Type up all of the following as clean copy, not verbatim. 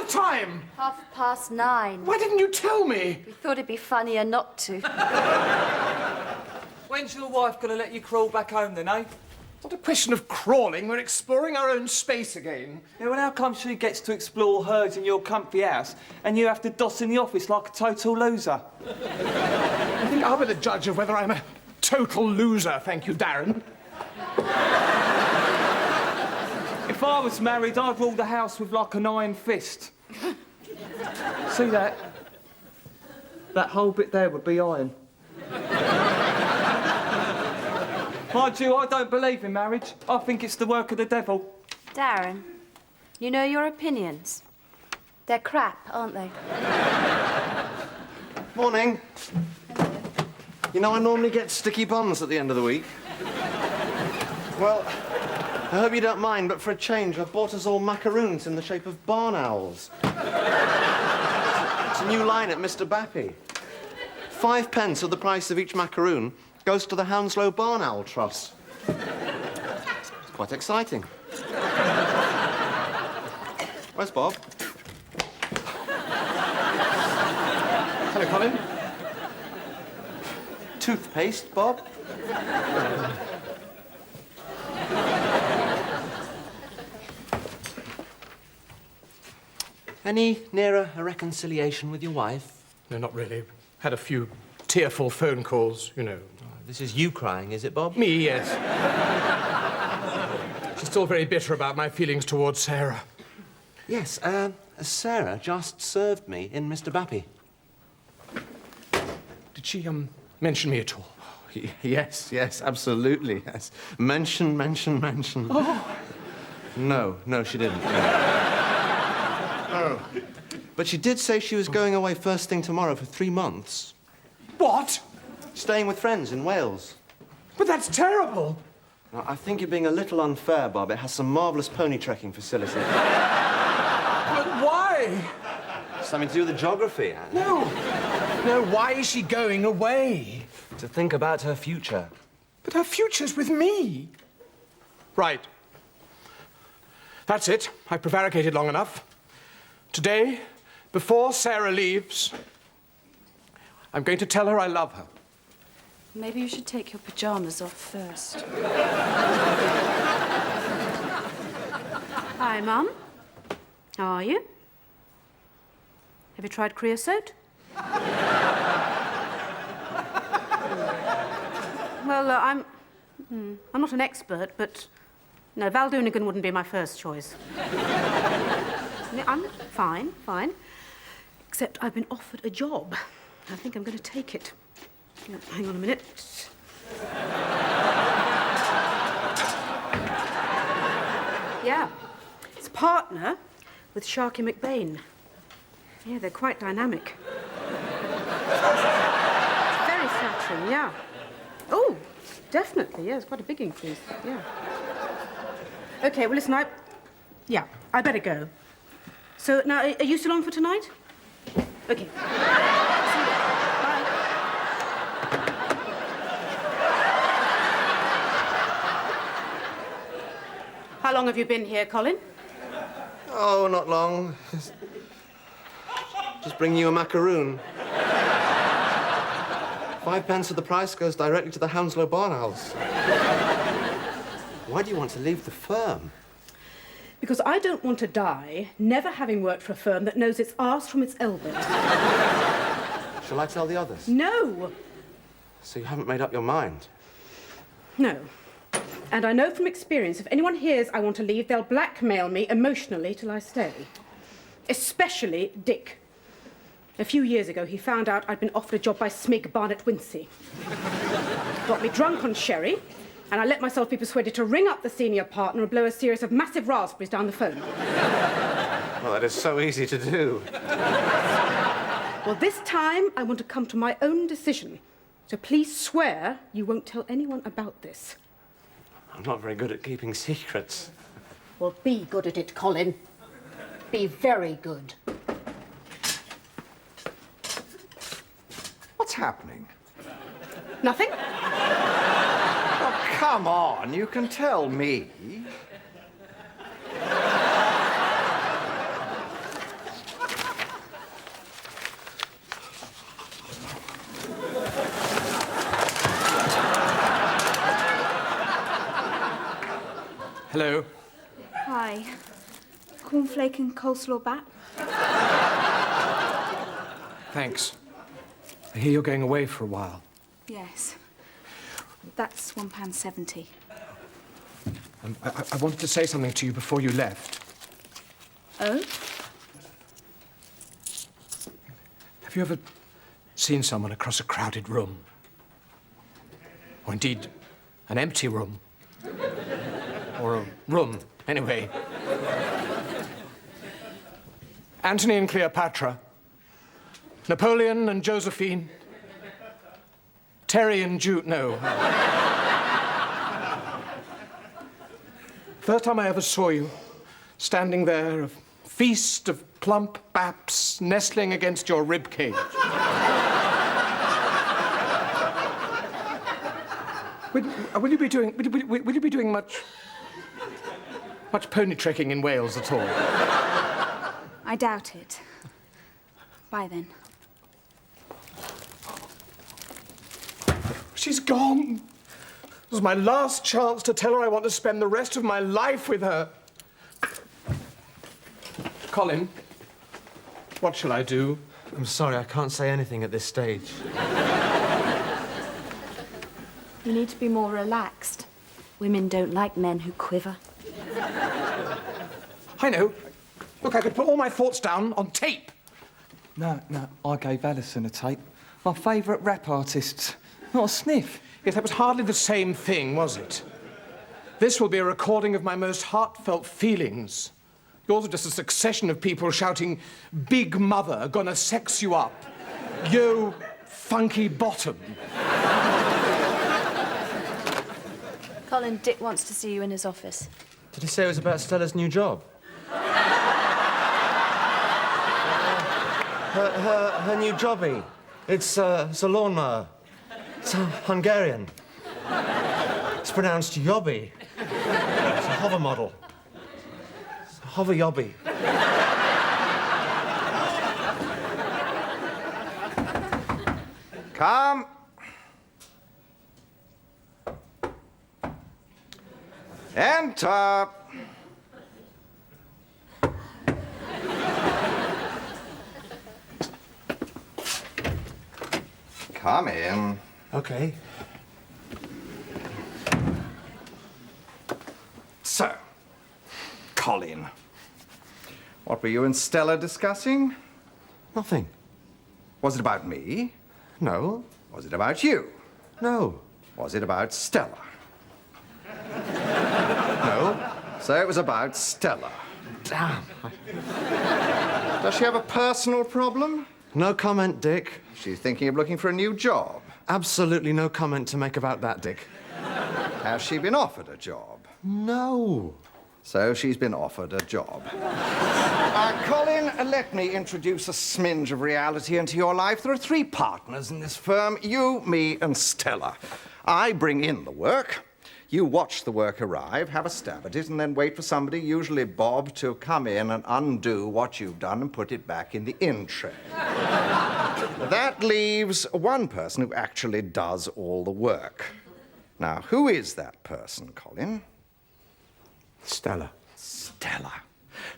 Time? 9:30. Why didn't you tell me? We thought it'd be funnier not to. When's your wife going to let you crawl back home then, eh? It's not a question of crawling. We're exploring our own space again. Yeah, well, how come she gets to explore hers in your comfy house and you have to doss in the office like a total loser? I think I'll be the judge of whether I'm a total loser, thank you, Darren. If I was married, I'd rule the house with like an iron fist. See that? That whole bit there would be iron. Mind you, I don't believe in marriage. I think it's the work of the devil. Darren, you know your opinions. They're crap, aren't they? Morning. You know, I normally get sticky buns at the end of the week. Well, I hope you don't mind, but for a change, I've bought us all macaroons in the shape of barn owls. It's a new line at Mr. Bappy. 5p of the price of each macaroon goes to the Hounslow Barn Owl Trust. It's quite exciting. Where's Bob? Hello, Colin. Toothpaste, Bob? Any nearer a reconciliation with your wife? No, not really. Had a few tearful phone calls, you know. This is you crying, is it, Bob? Me, yes. She's still very bitter about my feelings towards Sarah. Yes, Sarah just served me in Mr. Bappy. Did she, mention me at all? Yes, absolutely, yes. Mention. Oh. No, she didn't. Oh. But she did say she was going away first thing tomorrow for 3 months. What? Staying with friends in Wales. But that's terrible. Now, I think you're being a little unfair, Bob. It has some marvellous pony trekking facilities. But why? Something to do with the geography, Anne. No, why is she going away? To think about her future. But her future's with me. Right. That's it. I've prevaricated long enough. Today, before Sarah leaves, I'm going to tell her I love her. Maybe you should take your pyjamas off first. Hi, Mum. How are you? Have you tried creosote? Well, I'm not an expert, but no, Valdoonigan wouldn't be my first choice. I'm fine. Except I've been offered a job. I think I'm going to take it. Hang on a minute. Yeah. It's partner with Sharky McBain. Yeah, they're quite dynamic. Very flattering, yeah. Oh, definitely, yeah, it's quite a big increase, yeah. OK, well, listen, I better go. So, now, are you still on for tonight? OK. How long have you been here, Colin? Oh, not long. Just bring you a macaroon. 5p of the price goes directly to the Hounslow Barn Owls. Why do you want to leave the firm? Because I don't want to die never having worked for a firm that knows its arse from its elbow. Shall I tell the others? No. So you haven't made up your mind? No. And I know from experience, if anyone hears I want to leave, they'll blackmail me emotionally till I stay. Especially Dick. A few years ago, he found out I'd been offered a job by Smig Barnett-Wincey. Got me drunk on sherry, and I let myself be persuaded to ring up the senior partner and blow a series of massive raspberries down the phone. Well, that is so easy to do. Well, this time, I want to come to my own decision. So please swear you won't tell anyone about this. I'm not very good at keeping secrets. Well, be good at it, Colin. Be very good. What's happening? Nothing? Oh, come on, you can tell me. Hello. Hi. Cornflake and coleslaw bat? Thanks. I hear you're going away for a while. Yes. That's £1.70. I wanted to say something to you before you left. Oh? Have you ever seen someone across a crowded room? Or indeed, an empty room? Or a room, anyway. Antony and Cleopatra. Napoleon and Josephine. Terry and Jude, no. First time I ever saw you, standing there, a feast of plump baps nestling against your rib cage. Will you be doing much pony trekking in Wales at all? I doubt it. Bye then. She's gone. This was my last chance to tell her I want to spend the rest of my life with her. Colin, what shall I do? I'm sorry, I can't say anything at this stage. You need to be more relaxed. Women don't like men who quiver. I know. Look, I could put all my thoughts down on tape. No, I gave Alison a tape. My favourite rap artists. Not a sniff. Yes, that was hardly the same thing, was it? This will be a recording of my most heartfelt feelings. Yours are just a succession of people shouting, "Big Mother, gonna sex you up. Yo, funky bottom." Colin, Dick wants to see you in his office. Did he say it was about Stella's new job? Her new jobby. It's a lawnmower. It's Hungarian. It's pronounced yobby. It's a hover model. It's a hover yobby. Come. Enter. Come in. Okay. So, Colin, what were you and Stella discussing? Nothing. Was it about me? No. Was it about you? No. Was it about Stella? No. So it was about Stella. Damn. Does she have a personal problem? No comment, Dick. She's thinking of looking for a new job. Absolutely no comment to make about that, Dick. Has she been offered a job? No. So she's been offered a job. Colin, let me introduce a smidge of reality into your life. There are 3 partners in this firm, you, me, and Stella. I bring in the work. You watch the work arrive, have a stab at it, and then wait for somebody, usually Bob, to come in and undo what you've done and put it back in the in tray. That leaves one person who actually does all the work. Now, who is that person, Colin? Stella. Stella.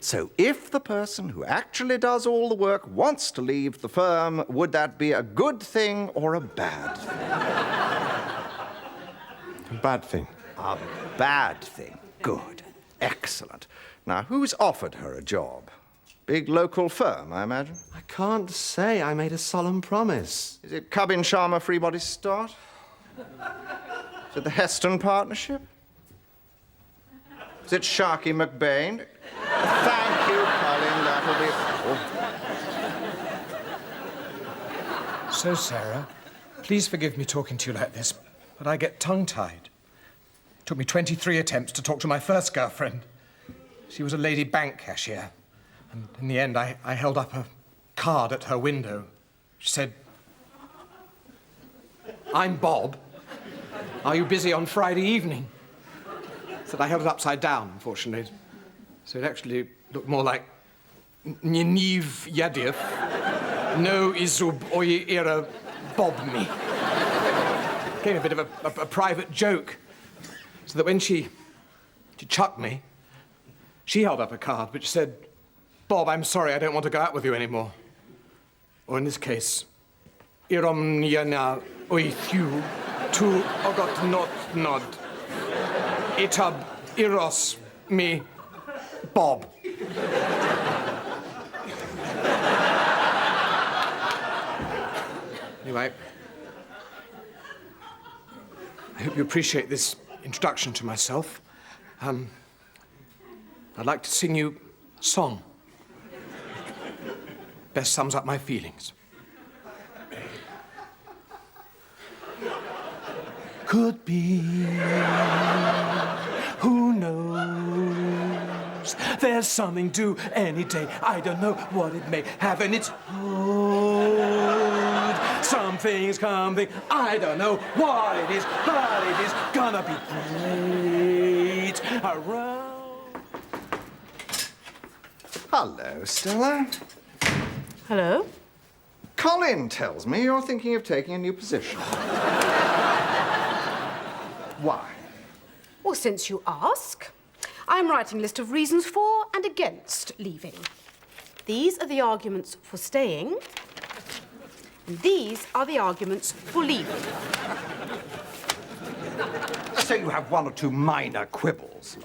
So if the person who actually does all the work wants to leave the firm, would that be a good thing or a bad thing? A bad thing. A bad thing. Good. Excellent. Now, who's offered her a job? Big local firm, I imagine. I can't say. I made a solemn promise. Is it Cubbin Sharma Free Body Start? Is it the Heston Partnership? Is it Sharky McBain? Thank you, Colin. That'll be all. So, Sarah, please forgive me talking to you like this, but I get tongue-tied. It took me 23 attempts to talk to my first girlfriend. She was a lady bank cashier. And in the end, I held up a card at her window. She said, "I'm Bob. Are you busy on Friday evening?" Said I held it upside down, unfortunately. So it actually looked more like Niv Yadif. No Izub Oye Era Bob me. Became a bit of a private joke. So that when she chucked me, she held up a card which said, "Bob, I'm sorry, I don't want to go out with you anymore." Or in this case, Irom Yana Oithu tu Ogot Not Nod. Itab Iros me Bob. Anyway, I hope you appreciate this introduction to myself. I'd like to sing you a song. Best sums up my feelings. Could be, who knows? There's something due any day. I don't know what it may have in its hold. Something's coming. I don't know what it is, but it is gonna be great. Around. Hello, Stella. Hello? Colin tells me you're thinking of taking a new position. Why? Well, since you ask, I'm writing a list of reasons for and against leaving. These are the arguments for staying, and these are the arguments for leaving. So you have one or two minor quibbles.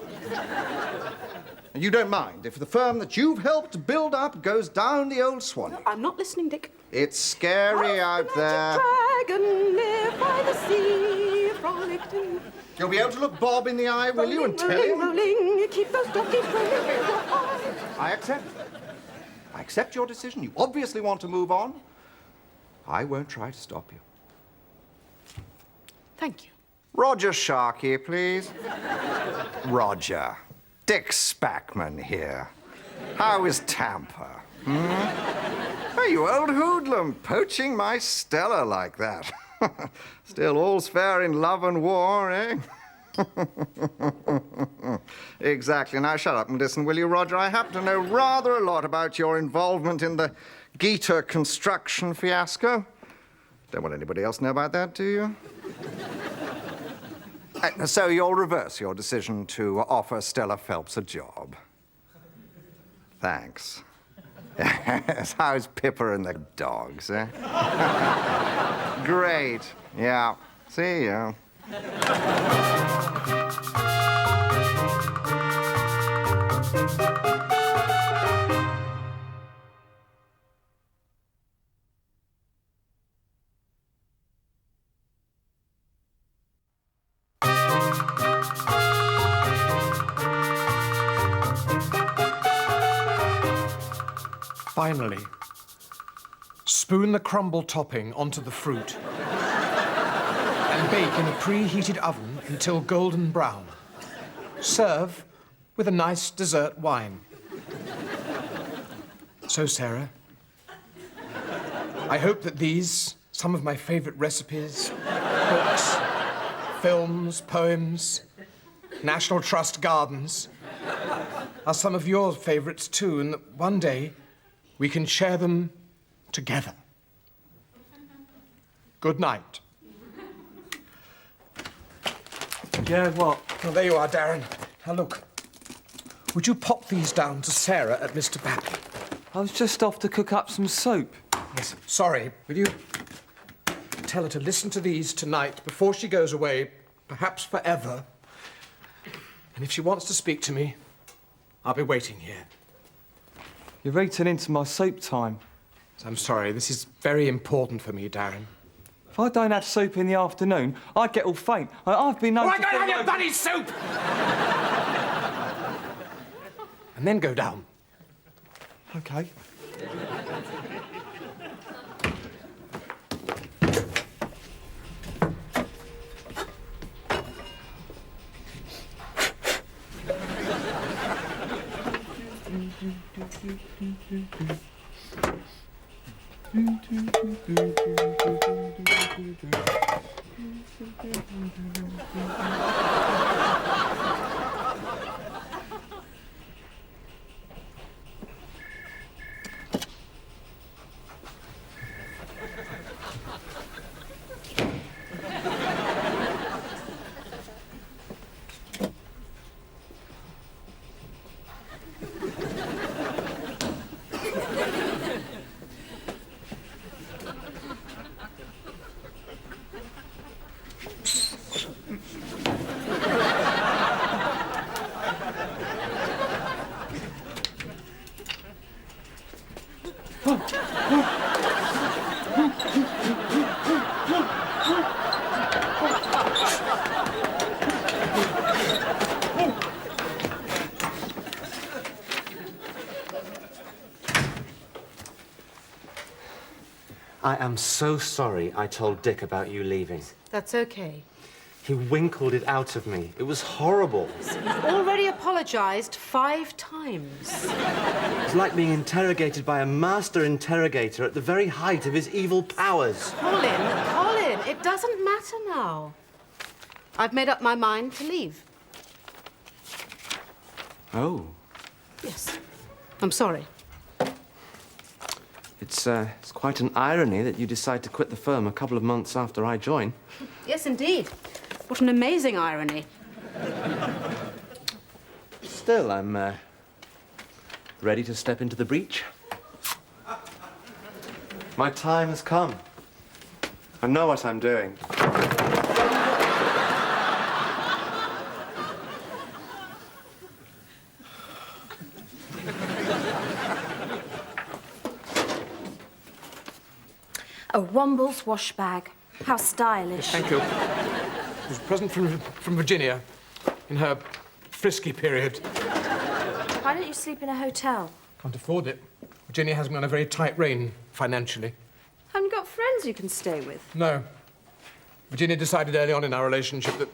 And you don't mind if the firm that you've helped build up goes down the old Swanee. I'm not listening, Dick. It's scary out there. Dragon live by the sea, frolicked in... You'll be able to look Bob in the eye, will you, and tell him? Rolling, keep those donkeys rolling. I accept. I accept your decision. You obviously want to move on. I won't try to stop you. Thank you. Roger Sharkey, please. Roger. Dick Spackman here. How is Tampa? Oh, you old hoodlum, poaching my Stella like that. Still all's fair in love and war, eh? Exactly. Now shut up and listen, will you, Roger? I happen to know rather a lot about your involvement in the Gita construction fiasco. Don't want anybody else to know about that, do you? So you'll reverse your decision to offer Stella Phelps a job. Thanks. Yes, how's Pippa and the dogs, eh? Great. Yeah. See ya. Finally, spoon the crumble topping onto the fruit and bake in a preheated oven until golden brown. Serve with a nice dessert wine. So, Sarah, I hope that these, some of my favorite recipes, books, films, poems, National Trust gardens, are some of your favorites too, and that one day we can share them together. Good night. Yeah, what? Well, there you are, Darren. Now, look. would you pop these down to Sarah at Mr. Bappy? I was just off to cook up some soup. Yes, sorry. Will you tell her to listen to these tonight before she goes away, perhaps forever? And if she wants to speak to me, I'll be waiting here. You're eating into my soup time. I'm sorry, this is very important for me, Darren. If I don't have soup in the afternoon, I'd get all faint. I've been known Oh, I to don't fall have your over- bloody soup! And then go down. OK. I am so sorry I told Dick about you leaving. That's okay. He winkled it out of me. It was horrible. You've already apologized 5 times. It was like being interrogated by a master interrogator at the very height of his evil powers. Colin, it doesn't matter now. I've made up my mind to leave. Oh. Yes. I'm sorry. It's quite an irony that you decide to quit the firm a couple of months after I join. Yes, indeed. What an amazing irony. Still, I'm ready to step into the breach. My time has come. I know what I'm doing. A Womble's wash bag. How stylish. Thank you. It was a present from Virginia in her frisky period. Why don't you sleep in a hotel? Can't afford it. Virginia has me on a very tight rein financially. Haven't you got friends you can stay with? No. Virginia decided early on in our relationship that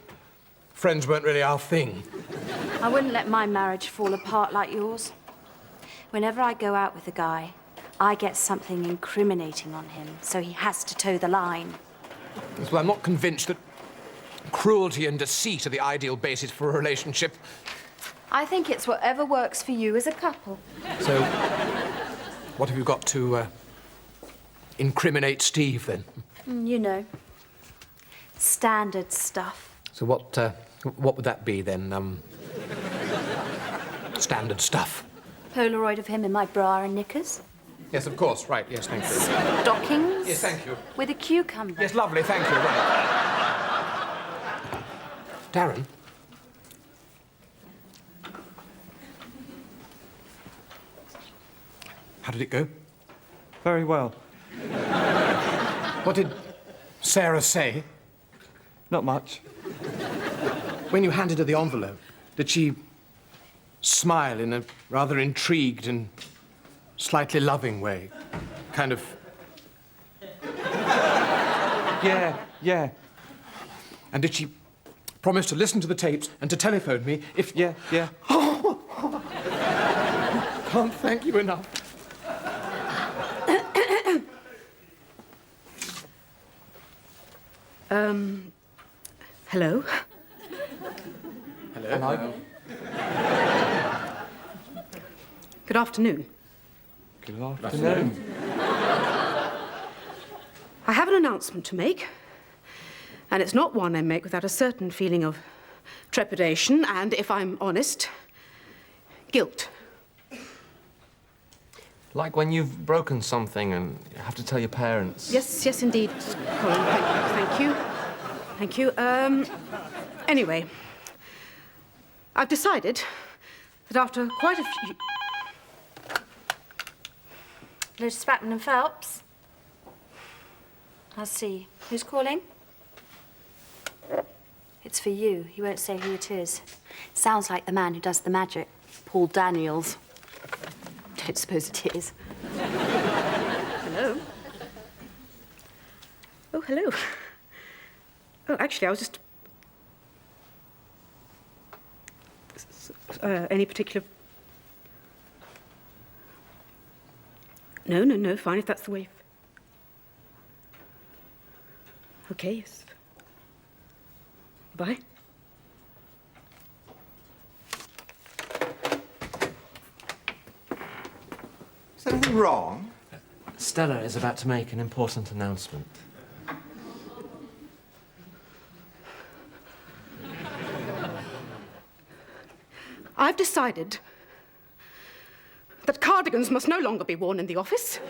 friends weren't really our thing. I wouldn't let my marriage fall apart like yours. Whenever I go out with a guy, I get something incriminating on him, so he has to toe the line. Well, I'm not convinced that cruelty and deceit are the ideal basis for a relationship. I think it's whatever works for you as a couple. So, what have you got to incriminate Steve, then? You know, standard stuff. So what would that be, then? Standard stuff. Polaroid of him in my bra and knickers. Yes, of course. Right, yes, thank you. Stockings. Yes, thank you. With a cucumber. Yes, lovely, thank you, right. Darren? How did it go? Very well. What did Sarah say? Not much. When you handed her the envelope, did she smile in a rather intrigued and slightly loving way? Kind of... Yeah. And did she promise to listen to the tapes and to telephone me if... Yeah. Can't thank you enough. Hello? Hello. Good afternoon. Good afternoon. I have an announcement to make, and it's not one I make without a certain feeling of trepidation and, if I'm honest, Guilt. Like when you've broken something and you have to tell your parents. Yes, yes, indeed. Colin, thank you. Thank you. Anyway, I've decided that after quite a few... Lord Spratman and Phelps? I'll see. Who's calling? It's for you. You won't say who it is. Sounds like the man who does the magic. Paul Daniels. Don't suppose it is. Hello? Oh, hello. Oh, actually, I was just... any particular... No, fine, if that's the way... Okay, yes. Bye. Is anything wrong? Stella is about to make an important announcement. I've decided that cardigans must no longer be worn in the office.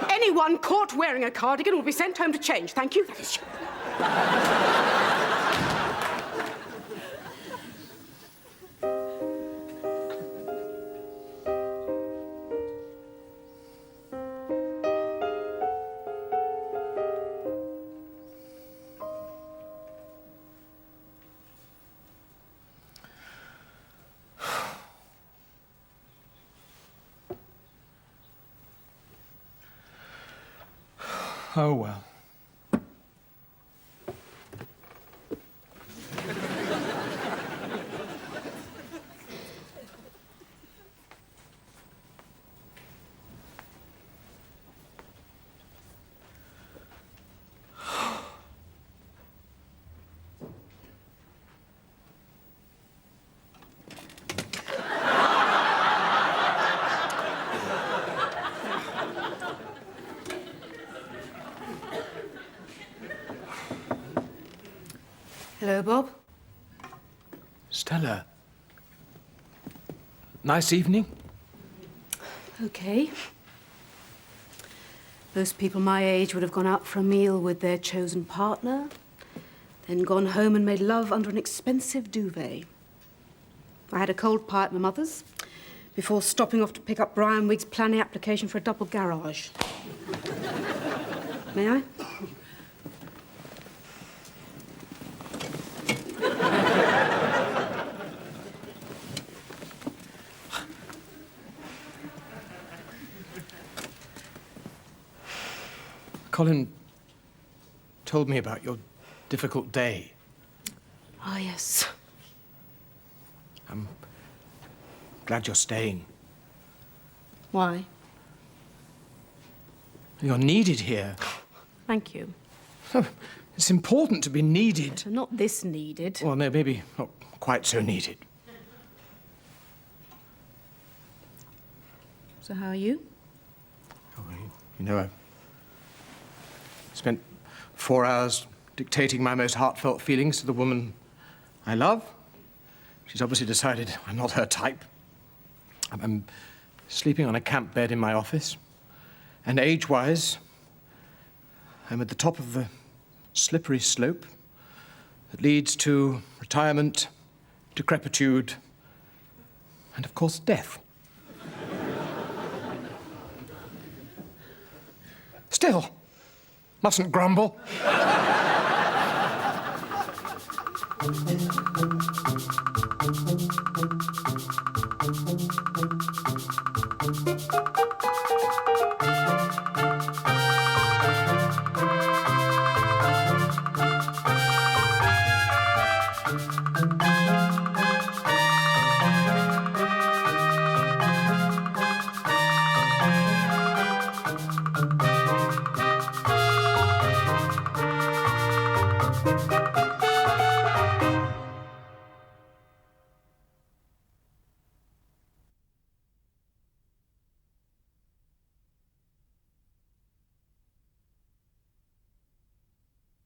Anyone caught wearing a cardigan will be sent home to change. Thank you. That is... Oh, well. Hello, Bob. Stella. Nice evening. Okay. Most people my age would have gone out for a meal with their chosen partner, then gone home and made love under an expensive duvet. I had a cold pie at my mother's before stopping off to pick up Brian Wigg's planning application for a double garage. May I? Colin told me about your difficult day. Ah, yes. I'm glad you're staying. Why? You're needed here. Thank you. It's important to be needed. Not this needed. Well, no, maybe not quite so needed. So how are you? Oh, you know, I've spent 4 hours dictating my most heartfelt feelings to the woman I love. She's obviously decided I'm not her type. I'm sleeping on a camp bed in my office. And age-wise, I'm at the top of the slippery slope that leads to retirement, decrepitude, and, of course, death. Still, mustn't grumble.